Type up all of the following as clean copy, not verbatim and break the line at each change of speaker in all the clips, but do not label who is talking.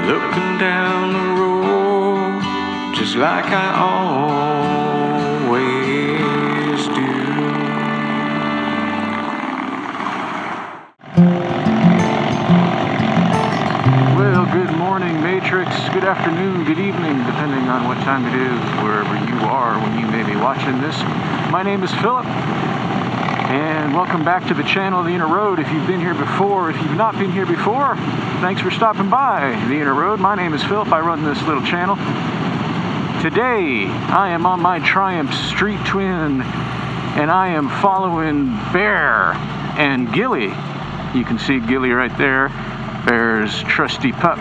looking down the road, just like I always do. Well, good morning, Matrix. Good afternoon, good evening, depending on what time it is, wherever you are when you may be watching this. My name is Philip, and welcome back to the channel, The Inner Road. If you've been here before, if you've not been here before, thanks for stopping by The Inner Road. My name is Philip. I run this little channel. Today, I am on my Triumph Street Twin, and I am following Bear and Ghillie. You can see Ghillie right there, Bear's trusty pup.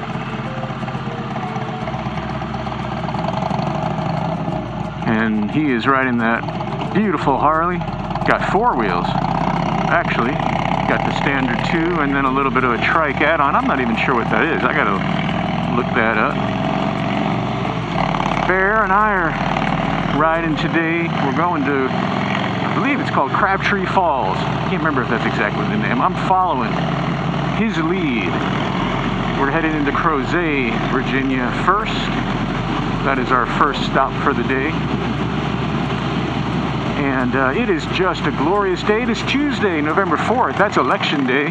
And he is riding that beautiful Harley. Got four wheels, actually. Got the standard two and then a little bit of a trike add-on. I'm not even sure what that is. I gotta look that up. Bear and I are riding today. We're going to, I believe it's called Crabtree Falls. I can't remember if that's exactly the name. I'm following his lead. We're headed into Crozet, Virginia first. That is our first stop for the day. And it is just a glorious day. It is Tuesday, November 4th. That's election day.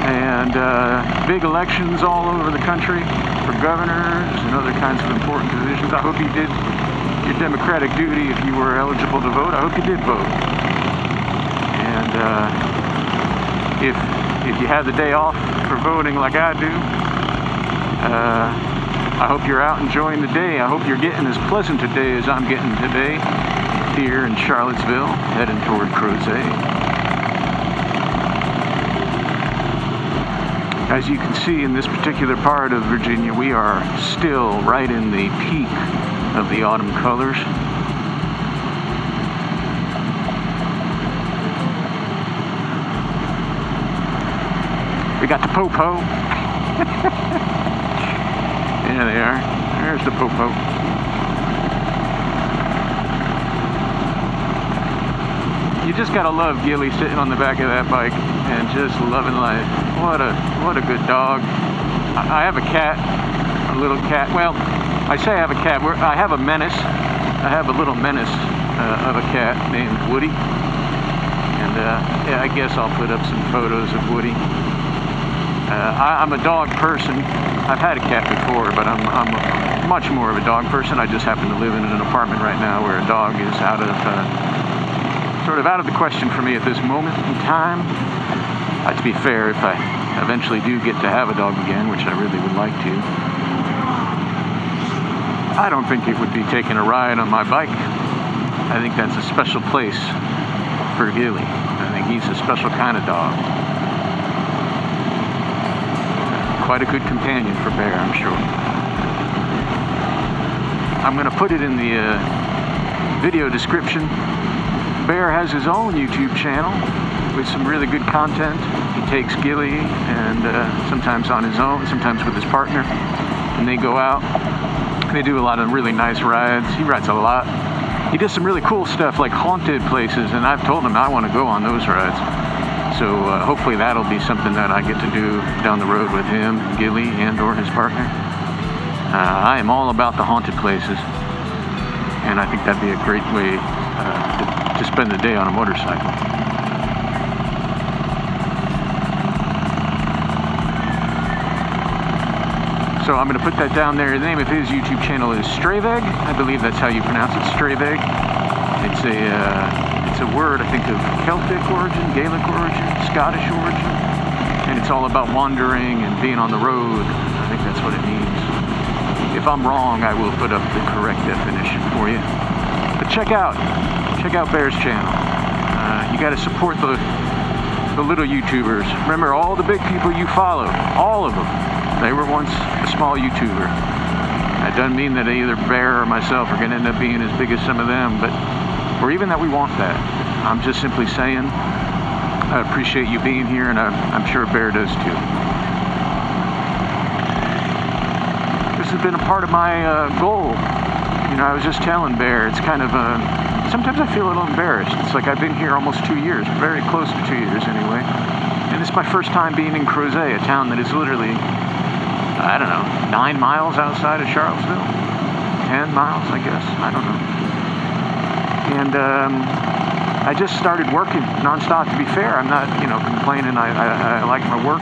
And big elections all over the country for governors and other kinds of important positions. I hope you did your democratic duty if you were eligible to vote. I hope you did vote. And if you had the day off for voting like I do, I hope you're out enjoying the day. I hope you're getting as pleasant a day as I'm getting today here in Charlottesville, heading toward Crozet. As you can see in this particular part of Virginia, we are still right in the peak of the autumn colors. We got the popo. Yeah, they are. There's the popo. You just gotta love Ghillie sitting on the back of that bike and just loving life. What a good dog. I have a cat, a little cat. Well, I say I have a cat. I have a menace. I have a little menace of a cat named Woody. And yeah, I guess I'll put up some photos of Woody. I'm a dog person. I've had a cat before, but I'm much more of a dog person. I just happen to live in an apartment right now where a dog is sort of out of the question for me at this moment in time. To be fair, if I eventually do get to have a dog again, which I really would like to, I don't think it would be taking a ride on my bike. I think that's a special place for Ghillie. I think he's a special kind of dog. Quite a good companion for Bear, I'm sure. I'm going to put it in the video description. Bear has his own YouTube channel with some really good content. He takes Ghillie and sometimes on his own, sometimes with his partner, and they go out. They do a lot of really nice rides. He rides a lot. He does some really cool stuff like haunted places, and I've told him I want to go on those rides. So hopefully that'll be something that I get to do down the road with him, Ghillie, and or his partner. I am all about the haunted places, and I think that'd be a great way to spend the day on a motorcycle. So I'm going to put that down there. The name of his YouTube channel is Strayveg. I believe that's how you pronounce it, Strayveg. It's a word, I think, of Celtic origin, Gaelic origin, Scottish origin, and it's all about wandering and being on the road. I think that's what it means. If I'm wrong, I will put up the correct definition for you. But check out Bear's channel. You got to support the little YouTubers. Remember, all the big people you follow, all of them, they were once a small YouTuber. That doesn't mean that either Bear or myself are going to end up being as big as some of them, or even that we want that. I'm just simply saying I appreciate you being here, and I'm sure Bear does too. This has been a part of my goal. You know, I was just telling Bear, it's kind of sometimes I feel a little embarrassed. It's like I've been here almost 2 years, very close to 2 years anyway. And this is my first time being in Crozet, a town that is literally, I don't know, 9 miles outside of Charlottesville. 10 miles, I guess. I don't know. And I just started working nonstop. To be fair, I'm not, complaining. I like my work.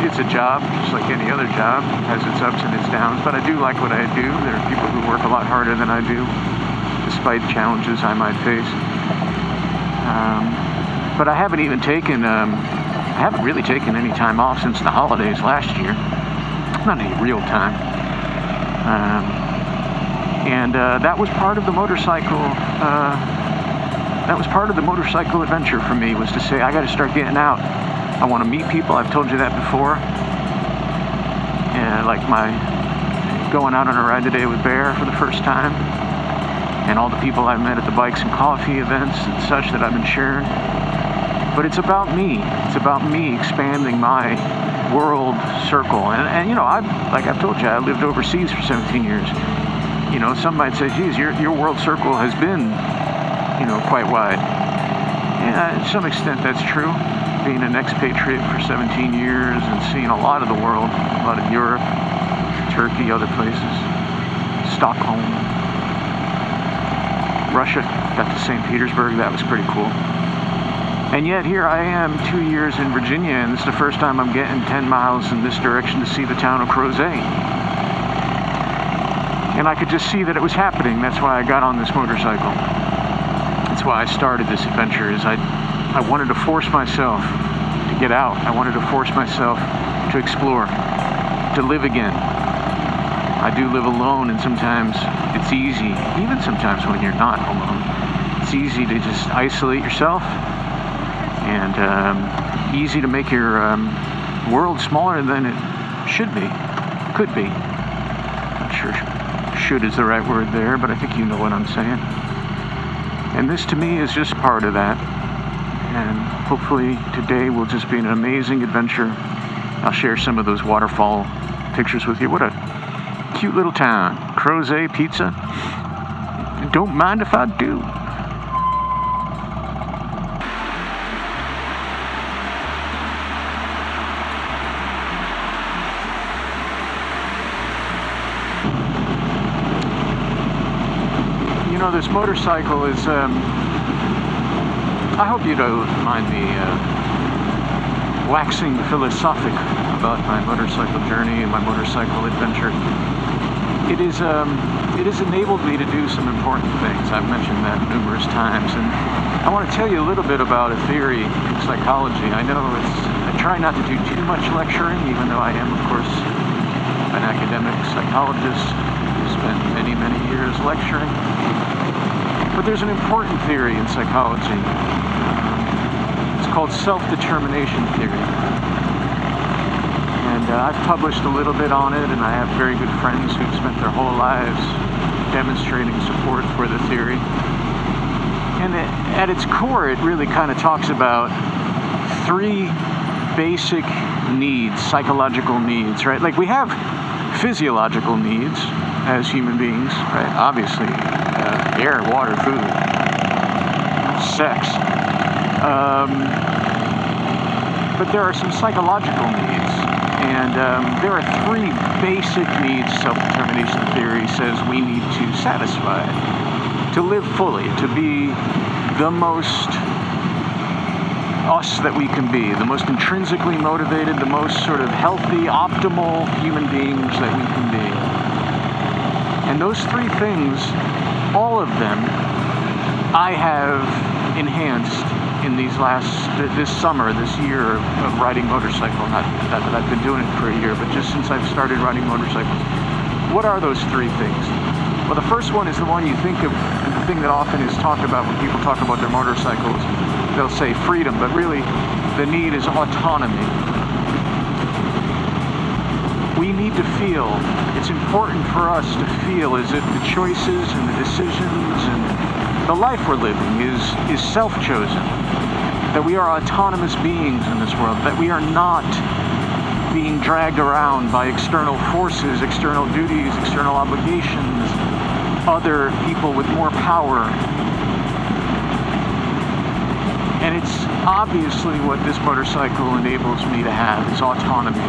It's a job, just like any other job. It has its ups and its downs, but I do like what I do. There are people who work a lot harder than I do, despite challenges I might face. But I haven't even taken, I haven't really taken any time off since the holidays last year. Not any real time. And that was part of the motorcycle, adventure for me, was to say, I got to start getting out. I want to meet people. I've told you that before. And like my going out on a ride today with Bear for the first time, and all the people I've met at the bikes and coffee events and such that I've been sharing. But it's about me. It's about me expanding my world circle. And I've told you, I lived overseas for 17 years. Some might say, geez, your world circle has been, quite wide. Yeah, to some extent that's true. Being an expatriate for 17 years and seeing a lot of the world, a lot of Europe, Turkey, other places, Stockholm, Russia, got to St. Petersburg, that was pretty cool. And yet here I am 2 years in Virginia, and this is the first time I'm getting 10 miles in this direction to see the town of Crozet. And I could just see that it was happening. That's why I got on this motorcycle. That's why I started this adventure, is I wanted to force myself to get out. I wanted to force myself to explore, to live again. I do live alone, and sometimes it's easy, even sometimes when you're not alone, it's easy to just isolate yourself, and easy to make your world smaller than it should be, could be. Not sure should is the right word there, but I think you know what I'm saying. And this to me is just part of that. And hopefully today will just be an amazing adventure. I'll share some of those waterfall pictures with you. What a cute little town. Crozet Pizza. Don't mind if I do. This motorcycle is, I hope you don't mind me waxing philosophic about my motorcycle journey and my motorcycle adventure. It is enabled me to do some important things. I've mentioned that numerous times, and I want to tell you a little bit about a theory in psychology. I try not to do too much lecturing, even though I am, of course, an academic psychologist who spent many, many years lecturing. But there's an important theory in psychology. It's called self-determination theory. And I've published a little bit on it, and I have very good friends who've spent their whole lives demonstrating support for the theory. And at its core, it really kind of talks about 3 basic needs, psychological needs, right? Like we have physiological needs as human beings, right? Obviously, air, water, food, sex. But there are some psychological needs, and there are 3 basic needs self-determination theory says we need to satisfy to live fully, to be the most us that we can be, the most intrinsically motivated, the most sort of healthy, optimal human beings that we can be. And those 3 things, all of them, I have enhanced in this summer, this year of riding motorcycle. Not that I've been doing it for a year, but just since I've started riding motorcycles. What are those 3 things? Well, the first one is the one you think of, and the thing that often is talked about when people talk about their motorcycles. They'll say freedom, but really the need is autonomy. We need to feel, it's important for us to feel as if the choices and the decisions and the life we're living is self-chosen. That we are autonomous beings in this world. That we are not being dragged around by external forces, external duties, external obligations, other people with more power. And it's obviously what this motorcycle enables me to have, is autonomy.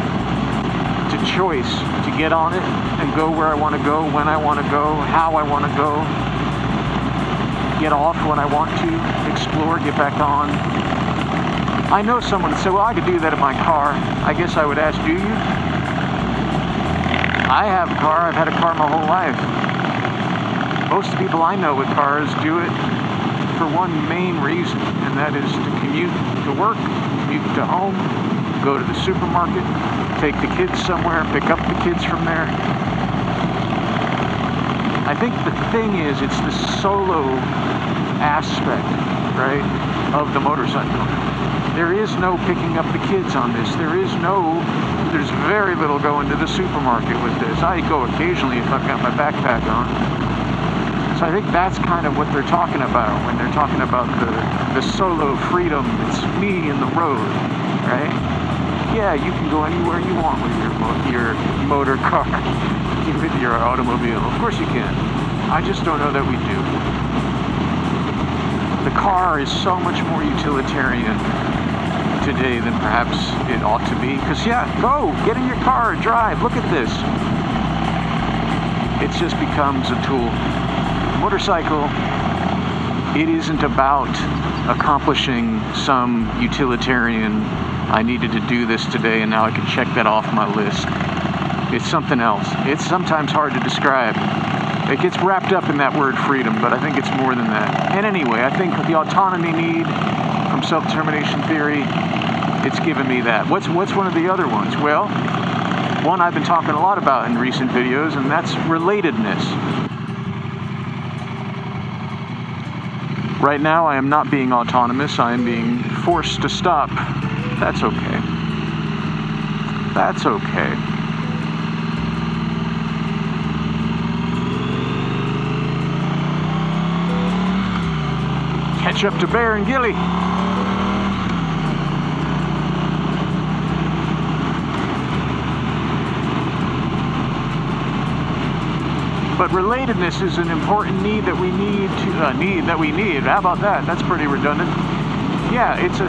To choice to get on it and go where I want to go, when I want to go, how I want to go, get off when I want to, explore, get back on. I know someone would say, well, I could do that in my car. I guess I would ask, do you? I have a car. I've had a car my whole life. Most of the people I know with cars do it for one main reason, and that is to commute to work, commute to home, go to the supermarket, take the kids somewhere, pick up the kids from there. I think the thing is, it's the solo aspect, right, of the motorcycle. There is no picking up the kids on this. There's very little going to the supermarket with this. I go occasionally if I've got my backpack on. So I think that's kind of what they're talking about when they're talking about the solo freedom. It's me and the road, right? Yeah, you can go anywhere you want with your motor car, with your automobile. Of course you can. I just don't know that we do. The car is so much more utilitarian today than perhaps it ought to be. Because yeah, go, get in your car, drive, look at this. It just becomes a tool. Motorcycle, it isn't about accomplishing some utilitarian, I needed to do this today and now I can check that off my list. It's something else. It's sometimes hard to describe. It gets wrapped up in that word freedom, but I think it's more than that. And anyway, I think the autonomy need from self-determination theory, it's given me that. What's one of the other ones? Well, one I've been talking a lot about in recent videos, and that's relatedness. Right now, I am not being autonomous. I am being forced to stop. That's okay. That's okay. Catch up to Bear and Ghillie. But relatedness is an important need that we need. How about that? That's pretty redundant. Yeah, it's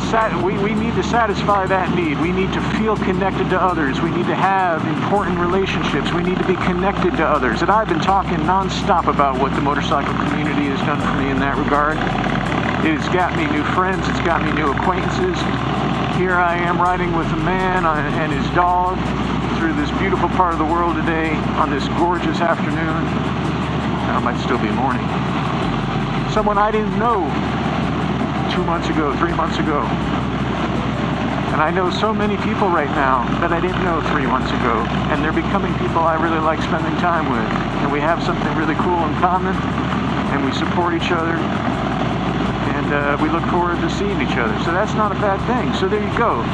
we need to satisfy that need. We need to feel connected to others. We need to have important relationships. We need to be connected to others. And I've been talking nonstop about what the motorcycle community has done for me in that regard. It has got me new friends. It's got me new acquaintances. Here I am riding with a man and his dog through this beautiful part of the world today on this gorgeous afternoon. Now it might still be morning. Someone I didn't know 2 months ago, 3 months ago. And I know so many people right now that I didn't know 3 months ago. And they're becoming people I really like spending time with. And we have something really cool in common. And we support each other. And we look forward to seeing each other. So that's not a bad thing. So there you go.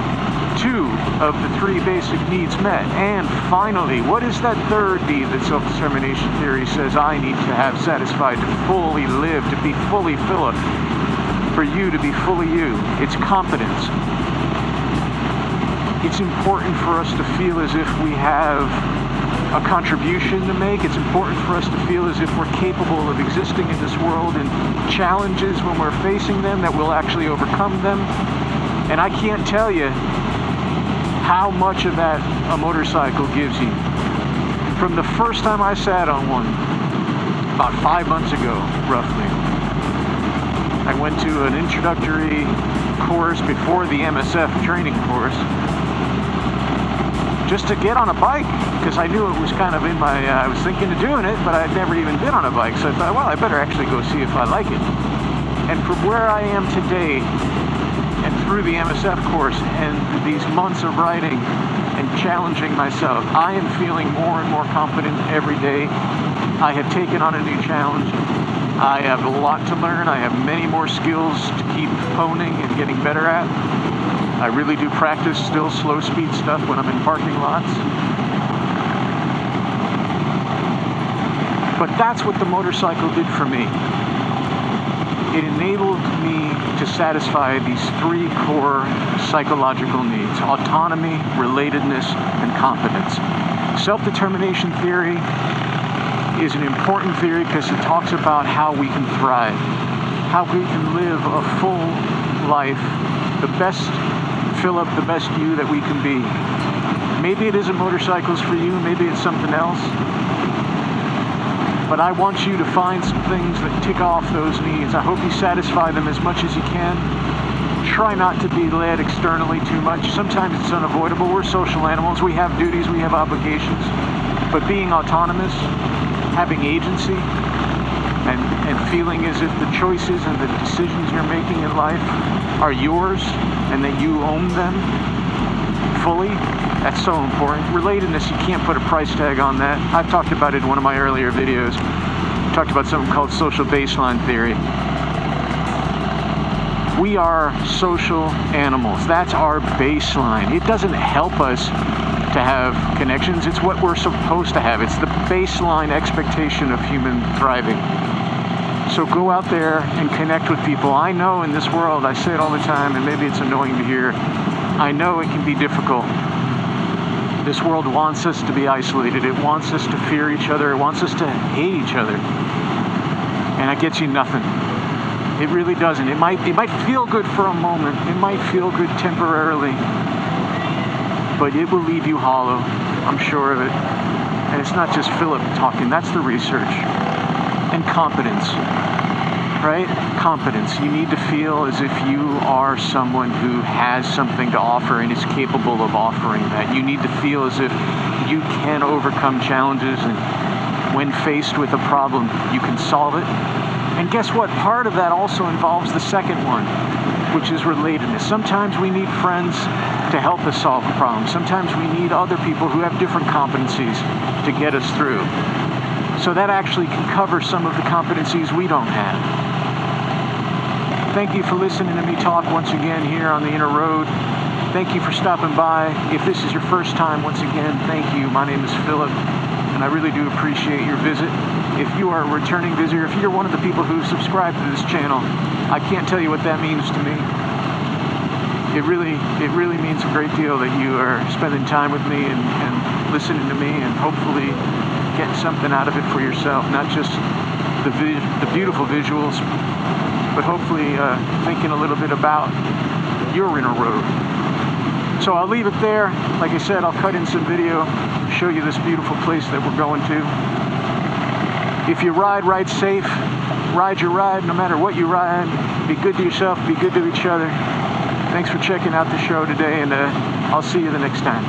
2 of the 3 basic needs met. And finally, what is that third need that self-determination theory says I need to have satisfied to fully live, to be fully Philip, for you to be fully you? It's competence. It's important for us to feel as if we have a contribution to make. It's important for us to feel as if we're capable of existing in this world and challenges when we're facing them, that we'll actually overcome them. And I can't tell you how much of that a motorcycle gives you. From the first time I sat on one, about 5 months ago, roughly, I went to an introductory course before the MSF training course, just to get on a bike, because I knew it was kind of in my, I was thinking of doing it, but I'd never even been on a bike, so I thought, well, I better actually go see if I like it. And from where I am today, and through the MSF course, and these months of riding and challenging myself, I am feeling more and more confident every day. I have taken on a new challenge. I have a lot to learn. I have many more skills to keep honing and getting better at. I really do practice still slow speed stuff when I'm in parking lots. But that's what the motorcycle did for me. It enabled me to satisfy these 3 core psychological needs: autonomy, relatedness, and competence. Self-determination theory is an important theory because it talks about how we can thrive, how we can live a full life, the best Philip, the best you that we can be. Maybe it isn't motorcycles for you, maybe it's something else. But I want you to find some things that tick off those needs. I hope you satisfy them as much as you can. Try not to be led externally too much. Sometimes it's unavoidable. We're social animals. We have duties, we have obligations. But being autonomous, having agency, and feeling as if the choices and the decisions you're making in life are yours and that you own them fully, that's so important. Relatedness, you can't put a price tag on that. I've talked about it in one of my earlier videos. I talked about something called social baseline theory. We are social animals. That's our baseline. It doesn't help us to have connections. It's what we're supposed to have. It's the baseline expectation of human thriving. So go out there and connect with people. I know in this world, I say it all the time, and maybe it's annoying to hear, I know it can be difficult. This world wants us to be isolated. It wants us to fear each other. It wants us to hate each other. And that gets you nothing. It really doesn't. It might feel good for a moment. It might feel good temporarily. But it will leave you hollow. I'm sure of it. And it's not just Philip talking. That's the research. And competence. Right? Competence. You need to feel as if you are someone who has something to offer and is capable of offering that. You need to feel as if you can overcome challenges, and when faced with a problem, you can solve it. And guess what? Part of that also involves the second one, which is relatedness. Sometimes we need friends to help us solve a problem. Sometimes we need other people who have different competencies to get us through. So that actually can cover some of the competencies we don't have. Thank you for listening to me talk once again here on the Inner Road. Thank you for stopping by. If this is your first time, once again, thank you. My name is Philip, and I really do appreciate your visit. If you are a returning visitor, if you're one of the people who subscribe to this channel, I can't tell you what that means to me. It really means a great deal that you are spending time with me and listening to me, and hopefully getting something out of it for yourself, not just the beautiful visuals, but hopefully thinking a little bit about your inner road. So I'll leave it there. Like I said, I'll cut in some video, show you this beautiful place that we're going to. If you ride safe. Ride your ride, no matter what you ride. Be good to yourself, be good to each other. Thanks for checking out the show today, and I'll see you the next time.